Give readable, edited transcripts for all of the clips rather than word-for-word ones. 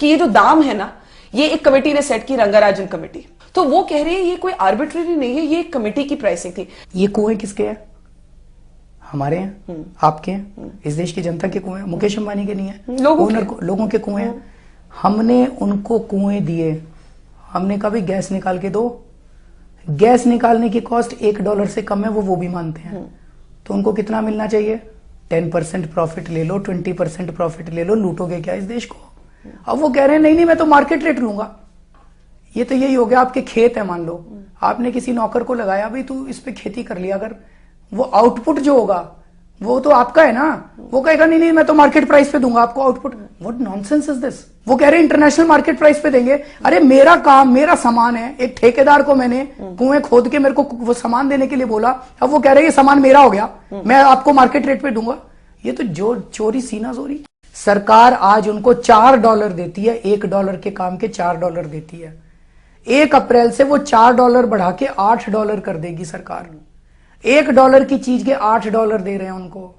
कि ये जो दाम है ना, ये एक कमेटी ने सेट की, रंगाराजन कमेटी। तो वो कह रहे हैं ये कोई आर्बिट्रेरी नहीं है, ये एक कमेटी की प्राइसिंग थी। ये कुएं किसके हैं? हमारे हैं, आपके हैं, इस देश की जनता के कुएं हैं, मुकेश अंबानी के नहीं है, लोगों के कुएं हैं। हमने उनको कुएं दिए, हमने कहा भी गैस निकाल के दो। गैस निकालने की कॉस्ट $1 से कम है, वो भी मानते हैं। तो उनको कितना मिलना चाहिए? 10% प्रॉफिट ले लो, 20% प्रॉफिट ले लो, लूटोगे क्या इस देश को? अब वो कह रहे हैं नहीं मैं तो मार्केट रेट लूंगा। ये तो यही हो गया, आपके खेत है, मान लो आपने किसी नौकर को लगाया, भाई तू इस पे खेती कर लिया, अगर वो आउटपुट जो होगा वो तो आपका है ना। वो कहेगा नहीं मैं तो मार्केट प्राइस पे दूंगा आपको output. What nonsense is this? वो कह रहे हैं इंटरनेशनल मार्केट प्राइस पे देंगे। अरे मेरा काम, मेरा सामान है, एक ठेकेदार को मैंने कुएं खोद के मेरे को वो सामान देने के लिए बोला, अब वो कह रहे हैं ये सामान मेरा हो गया, मैं आपको मार्केट रेट पे दूंगा। ये तो जो चोरी सीना चोरी। सरकार आज उनको $4 देती है, $1 के काम के $4 देती है। 1 अप्रैल से वो $4 बढ़ा के $8 कर देगी सरकार। $1 की चीज के $8 दे रहे हैं उनको।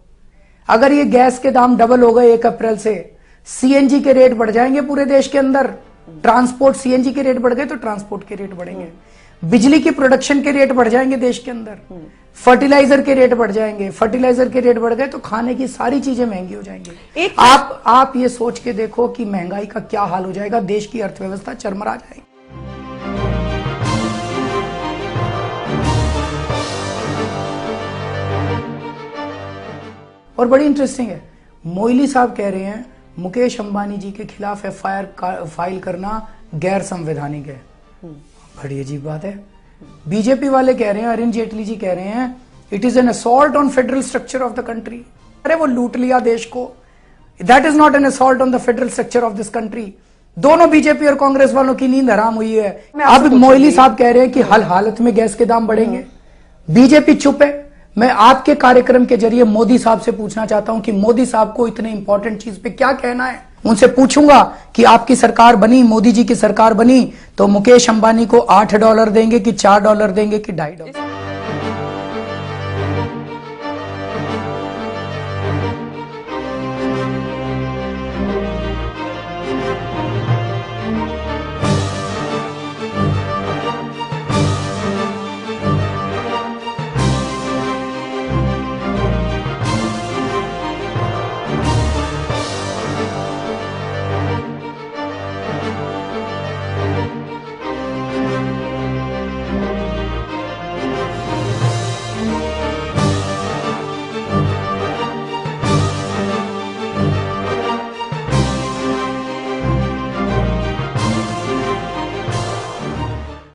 अगर ये गैस के दाम डबल हो गए 1 अप्रैल से, सीएनजी के रेट बढ़ जाएंगे पूरे देश के अंदर। ट्रांसपोर्ट, सीएनजी के रेट बढ़ गए तो ट्रांसपोर्ट के रेट बढ़ेंगे, बिजली की प्रोडक्शन के रेट बढ़ जाएंगे देश के अंदर, फर्टिलाइजर के रेट बढ़ जाएंगे, फर्टिलाइजर के रेट बढ़ गए तो खाने की सारी चीजें महंगी हो जाएंगी। आप ये सोच के देखो कि महंगाई का क्या हाल हो जाएगा, देश की अर्थव्यवस्था चरमरा जाएगी। और बड़ी इंटरेस्टिंग है, मोइली साहब कह रहे हैं मुकेश अंबानी जी के खिलाफ एफआईआर फाइल करना गैर संवैधानिक है। बड़ी अजीब बात है। बीजेपी वाले कह रहे हैं, अरुण जेटली जी कह रहे हैं it is an assault on federal structure of the country. अरे वो लूट लिया देश को, that is not an assault on the federal structure of this country. दोनों बीजेपी और कांग्रेस वालों की नींद हराम हुई है। अब मोइली साहब कह रहे हैं कि हर हालत में गैस के दाम बढ़ेंगे। बीजेपी चुप है। मैं आपके कार्यक्रम के जरिए मोदी साहब से पूछना चाहता हूं कि मोदी साहब को इतने इंपॉर्टेंट चीज पे क्या कहना है। उनसे पूछूंगा कि आपकी सरकार बनी, मोदी जी की सरकार बनी, तो मुकेश अंबानी को $8 देंगे कि $4 देंगे कि $2.5?